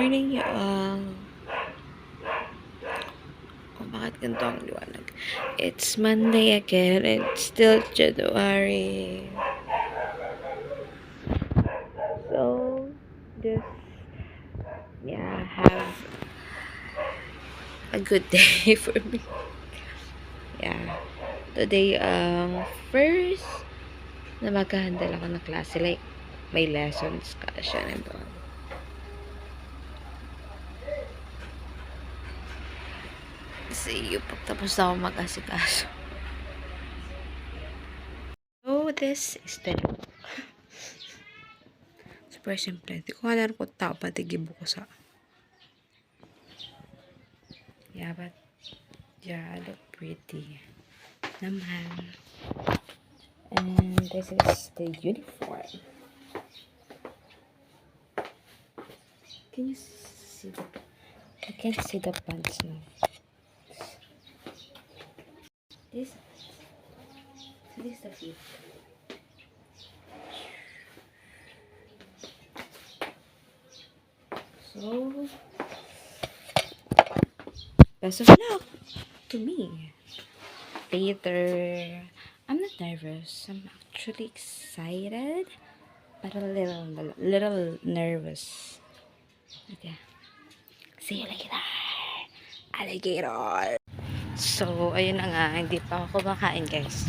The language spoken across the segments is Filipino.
morning, y'all. Oh, bakit ganito ang liwanag? It's Monday again. It's still January. So, just, have a good day for me. Yeah. Today, first na maghahandle ako ng klase. Like, may lessons ka siya and all. See you pagtapos na ako mag-asikaso. So, this is the look. Super simple. Di ko alam kung tao pa tigibo ko sa. Yeah, but yeah, look pretty naman. And this is the uniform. Can you see the... I can't see the pants now. This is the feet. So, best of luck to me. Later, I'm not nervous. I'm actually excited, but a little nervous. Okay. See you later, alligator. So, ayun na nga, hindi pa ako kumakain, guys.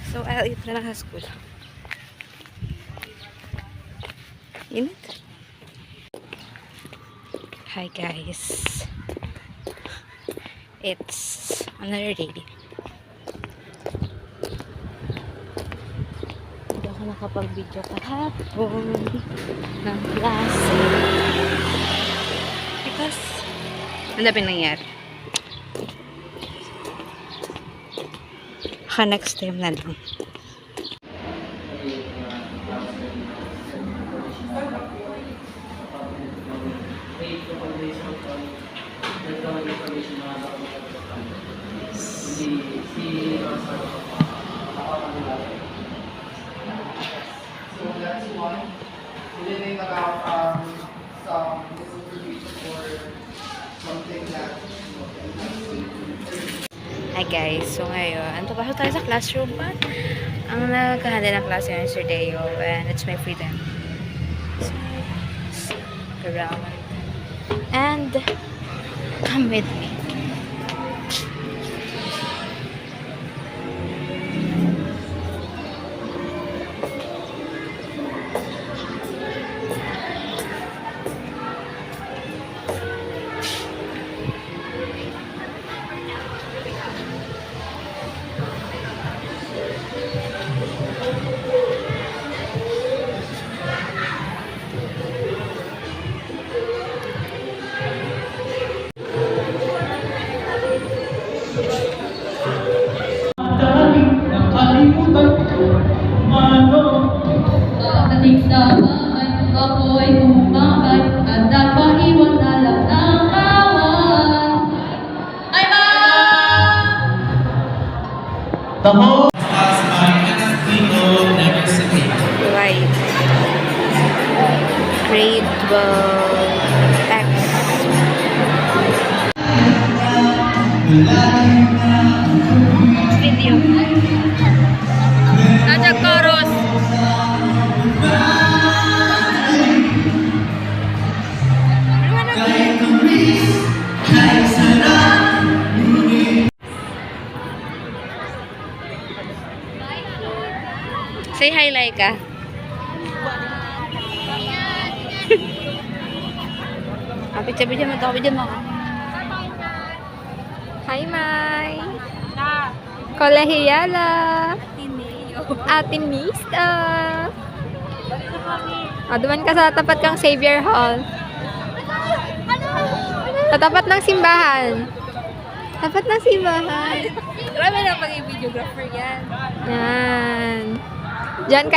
So, I'll eat na lang sa school. Init. Hi, guys. It's another day. Hindi ako nakapag-video kahapon ng klase. Because, ang dami nangyari. Next time na lang. So that's one. Learning about some distribution or something that Hi guys, so ngayon, pasok tayo sa classroom pa. Ang nagkahandle ng klase ng Sir Deo, and it's my free time. So, around. And, come with me. Pagdating sa bahay, ako'y bumabay at napaiwan na lang ng awan. Ay, ma! The whole class by Castillo never city. Right. Grade 12 X. Video. Ada chorus. Say hi, Laika. Picture mo to. Video mo. Hi, Mai. Kolehiyala. Ate Mista. Duman ka sa tapat kang Xavier Hall. Sa tapat ng simbahan. Tapat ng simbahan. Grabe na pag-videographer yan. Yan. Diyan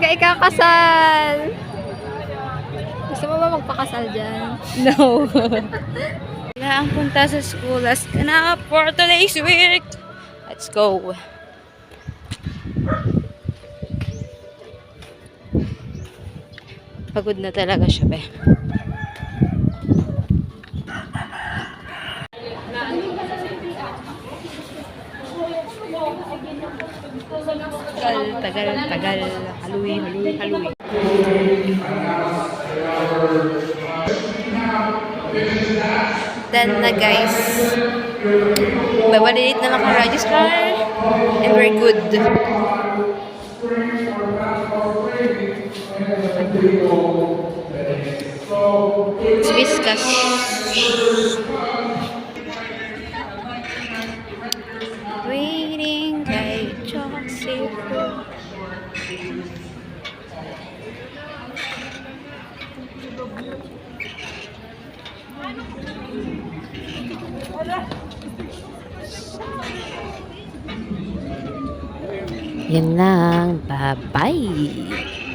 ka ikakasal. Gusto mo ba magpakasal dyan? No. Kailangan punta sa school as na for today's week. Let's go. Pagod na talaga siya, be. Tagal. Haluin. Done na, guys. Babalilate na lang ang registrar. And we're good. It's viscous. Waiting kay Josie. Yan lang. Bye-bye.